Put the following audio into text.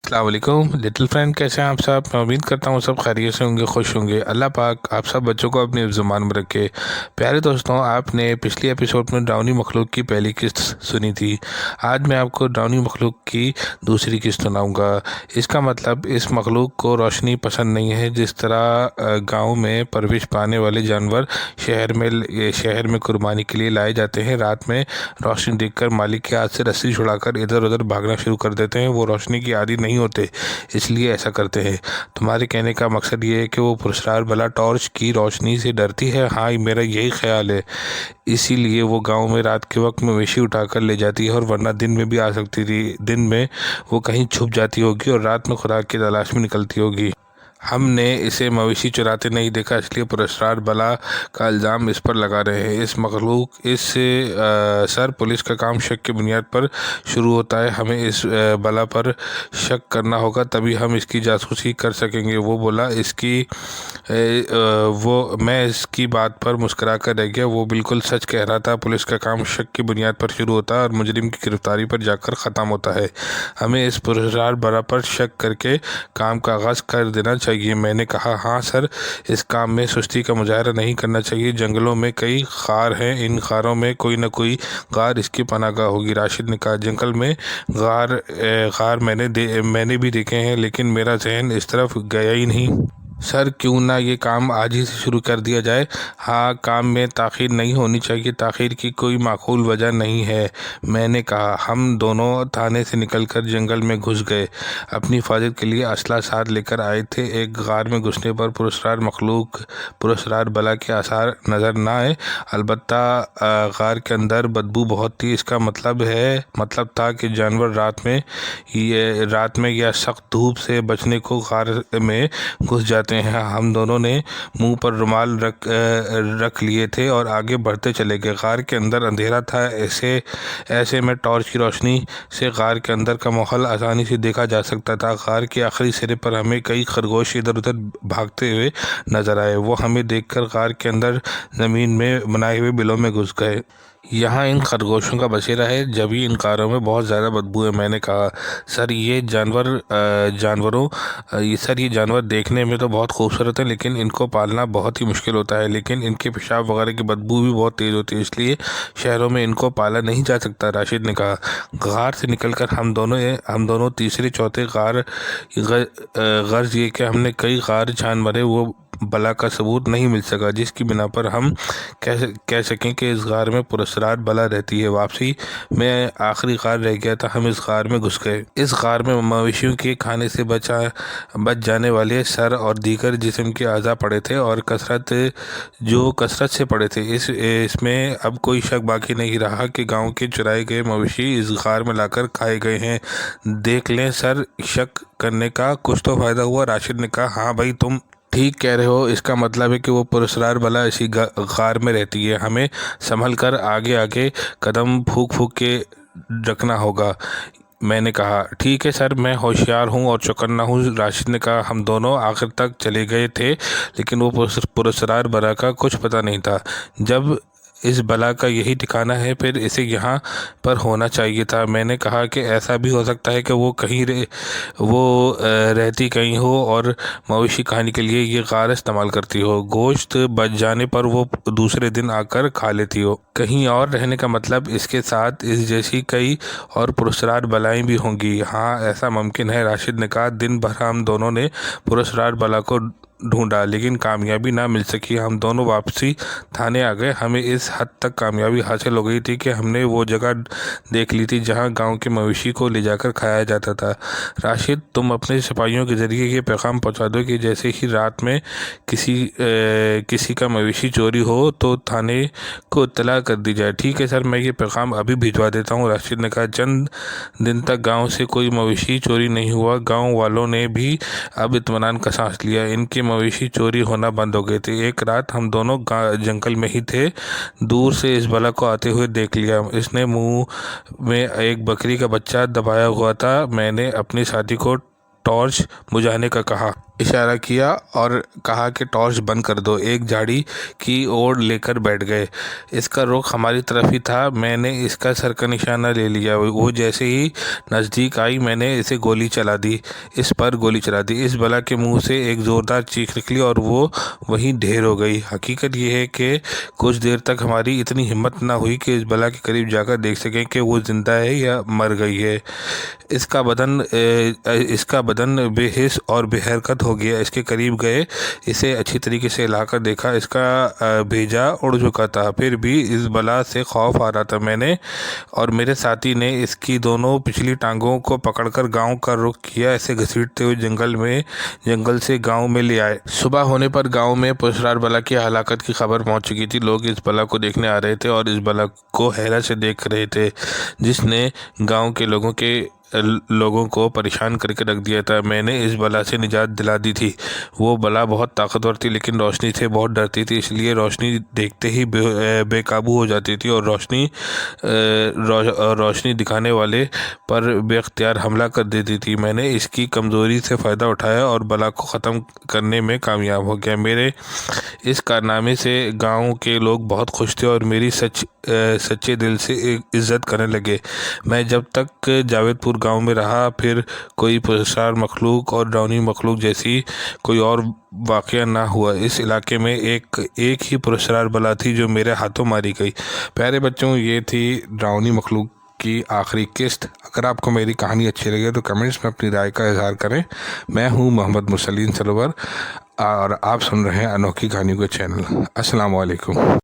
अस्सलाम वालेकुम little friend, कैसे हैं आप सब। मैं उम्मीद करता हूँ सब खैरियत से होंगे, खुश होंगे। अल्लाह पाक आप सब बच्चों को अपनी ज़ुबान में रखे। प्यारे दोस्तों, आपने पिछली एपिसोड में डरावनी मखलूक की पहली किस्त सुनी थी। आज मैं आपको डरावनी मखलूक की दूसरी किस्त सुनाऊंगा। इसका मतलब इस मखलूक को रोशनी पसंद नहीं है। जिस तरह गाँव में परवरिश पाने वाले जानवर शहर में कुर्बानी के लिए लाए जाते हैं, रात में रोशनी देखकर मालिक के हाथ से रस्सी छुड़ाकर इधर उधर भागना शुरू कर देते हैं। वो रोशनी की आदी नहीं होते, इसलिए ऐसा करते हैं। तुम्हारे कहने का मकसद ये है कि वो पुरस्कार भला टॉर्च की रोशनी से डरती है। हाँ, मेरा यही ख्याल है। इसीलिए वो गांव में रात के वक्त मवेशी उठाकर ले जाती है, और वरना दिन में भी आ सकती थी। दिन में वो कहीं छुप जाती होगी और रात में खुराक की तलाश में निकलती होगी। हमने इसे मवेशी चुराते नहीं देखा, इसलिए पुरस्कार बला का इल्ज़ाम इस पर लगा रहे हैं। सर पुलिस का काम शक की बुनियाद पर शुरू होता है। हमें इस बला पर शक करना होगा, तभी हम इसकी जासूसी कर सकेंगे। वो बोला। मैं इसकी बात पर मुस्करा कर रह गया। वो बिल्कुल सच कह रहा था। पुलिस का काम शक की बुनियाद पर शुरू होता है और मुजरिम की गिरफ्तारी पर जाकर ख़त्म होता है। हमें इस पुरस्कार बला पर शक करके काम का आगाज़ कर देना चाहिए। मैंने कहा, हाँ सर, इस काम में सुस्ती का मुजाहरा नहीं करना चाहिए। जंगलों में कई गार हैं, इन गारों में कोई न कोई गार इसकी पनाहगाह होगी। राशिद ने कहा, जंगल में गार मैंने भी देखे हैं, लेकिन मेरा जहन इस तरफ गया ही नहीं। सर, क्यों ना ये काम आज ही से शुरू कर दिया जाए। हाँ, काम में ताख़ीर नहीं होनी चाहिए। ताख़ीर की कोई माकूल वजह नहीं है, मैंने कहा। हम दोनों थाने से निकलकर जंगल में घुस गए। अपनी हिफाजत के लिए असला साथ लेकर आए थे। एक गार में घुसने पर पुरस्कार बला के आसार नज़र न आए। अलबत्ता गार के अंदर बदबू बहुत थी। इसका मतलब था कि जानवर रात में या सख्त धूप से बचने को गार में घुस जाते हैं। हम दोनों ने मुंह पर रुमाल रख लिए थे और आगे बढ़ते चले गए। गार के अंदर अंधेरा था। ऐसे में टॉर्च की रोशनी से गार के अंदर का माहौल आसानी से देखा जा सकता था। गार के आखिरी सिरे पर हमें कई खरगोश इधर उधर भागते हुए नजर आए। वो हमें देखकर गार के अंदर ज़मीन में बनाए हुए बिलों में घुस गए। यहाँ इन खरगोशों का बसेरा है, जब भी इन कारों में बहुत ज़्यादा बदबू है। मैंने कहा, सर ये जानवर देखने में तो बहुत खूबसूरत है, लेकिन इनको पालना बहुत ही मुश्किल होता है। लेकिन इनके पेशाब वगैरह की बदबू भी बहुत तेज़ होती है, इसलिए शहरों में इनको पाला नहीं जा सकता। राशिद ने कहा। गार से निकलकर हम दोनों तीसरे चौथे गर्ज ये कि हमने कई गार छान मरे। वो बला का सबूत नहीं मिल सका जिसकी बिना पर हम कह सकें कि इस गार में पुरस्कार बला रहती है। वापसी में आखिरी गार रह गया था। हम इस गार में घुस गए। इस गार में मवेशियों के खाने से बच जाने वाले सर और दीगर जिस्म के अज़ा पड़े थे, और कसरत से पड़े थे। इसमें अब कोई शक बाकी नहीं रहा कि गांव के चुराए गए मवेशी इस गार में लाकर खाए गए हैं। देख लें सर, शक करने का कुछ तो फ़ायदा हुआ। राशिद ने कहा, हाँ भाई, तुम ठीक कह रहे हो। इसका मतलब है कि वो पुरस्कार बला इसी गार में रहती है। हमें संभल कर आगे आगे कदम फूंक के रखना होगा। मैंने कहा, ठीक है सर, मैं होशियार हूँ और चौकन्ना हूँ। राशिद ने कहा। हम दोनों आखिर तक चले गए थे, लेकिन वो पुरस्कार बला का कुछ पता नहीं था। जब इस बला का यही ठिकाना है, फिर इसे यहाँ पर होना चाहिए था। मैंने कहा कि ऐसा भी हो सकता है कि वो रहती कहीं हो और मवेशी खाने के लिए ये गार इस्तेमाल करती हो। गोश्त बच जाने पर वो दूसरे दिन आकर खा लेती हो। कहीं और रहने का मतलब इसके साथ इस जैसी कई और पुरस्कार बलाएं भी होंगी। हाँ, ऐसा मुमकिन है, राशिद ने कहा। दिन भर हम दोनों ने पुरस्कार बला को ढूंढा, लेकिन कामयाबी ना मिल सकी। हम दोनों वापसी थाने आ गए। हमें इस हद तक कामयाबी हासिल हो गई थी कि हमने वो जगह देख ली थी जहां गांव के मवेशी को ले जाकर खाया जाता था। राशिद, तुम अपने सिपाहियों के ज़रिए ये पैगाम पहुंचा दो कि जैसे ही रात में किसी का मवेशी चोरी हो तो थाने को इत्तला कर दी जाए। ठीक है सर, मैं ये पैगाम अभी भिजवा देता हूँ। राशिद ने कहा। चंद दिन तक गाँव से कोई मवेशी चोरी नहीं हुआ। गाँव वालों ने भी अब इत्मीनान का सांस लिया। इनके मवेशी चोरी होना बंद हो गए थे। एक रात हम दोनों जंगल में ही थे। दूर से इस बला को आते हुए देख लिया। इसने मुंह में एक बकरी का बच्चा दबाया हुआ था। मैंने अपनी साथी को टॉर्च बुझाने का कहा। इशारा किया और कहा कि टॉर्च बंद कर दो। एक झाड़ी की ओर लेकर बैठ गए। इसका रुख हमारी तरफ ही था। मैंने इसका सर का निशाना ले लिया। वो जैसे ही नज़दीक आई मैंने इसे गोली चला दी। इस पर गोली चला दी। इस बला के मुंह से एक ज़ोरदार चीख निकली और वो वहीं ढेर हो गई। हकीकत ये है कि कुछ देर तक हमारी इतनी हिम्मत ना हुई कि इस बला के करीब जाकर देख सकें कि वो ज़िंदा है या मर गई है। इसका बदन बेहिस और बेहरकत हो गया। इसके करीब गए, इसे अच्छी तरीके से हिलाकर देखा। इसका भेजा उड़ चुका था। फिर भी इस बला से खौफ आ रहा था। मैंने और मेरे साथी ने इसकी दोनों पिछली टांगों को पकड़कर गांव का रुख किया। इसे घसीटते हुए जंगल से गांव में ले आए। सुबह होने पर गांव में पुरस्कार बला की हलाकत की खबर पहुंच चुकी थी। लोग इस बला को देखने आ रहे थे और इस बला को हैरत से देख रहे थे, जिसने गांव के लोगों को परेशान करके रख दिया था। मैंने इस बला से निजात दिला दी थी। वो बला बहुत ताकतवर थी, लेकिन रोशनी से बहुत डरती थी, इसलिए रोशनी देखते ही बेकाबू हो जाती थी और रोशनी दिखाने वाले पर बेख्तियार हमला कर देती थी। मैंने इसकी कमज़ोरी से फ़ायदा उठाया और बला को ख़त्म करने में कामयाब हो गया। मेरे इस कारनामे से गांव के लोग बहुत खुश थे और मेरी सच्चे दिल से इज़्ज़त करने लगे। मैं जब तक जावेदपुर गांव में रहा, फिर कोई पुरस्कार मखलूक और डरावनी मखलूक जैसी कोई और वाक़या ना हुआ। इस इलाके में एक ही पुरस्कार बला थी जो मेरे हाथों मारी गई। प्यारे बच्चों, ये थी डरावनी मखलूक की आखिरी किस्त। अगर आपको मेरी कहानी अच्छी लगे तो कमेंट्स में अपनी राय का इजहार करें। मैं हूँ मोहम्मद मुसलीन सरोवर और आप सुन रहे हैं अनोखी कहानी के चैनल। अस्सलाम वालेकुम।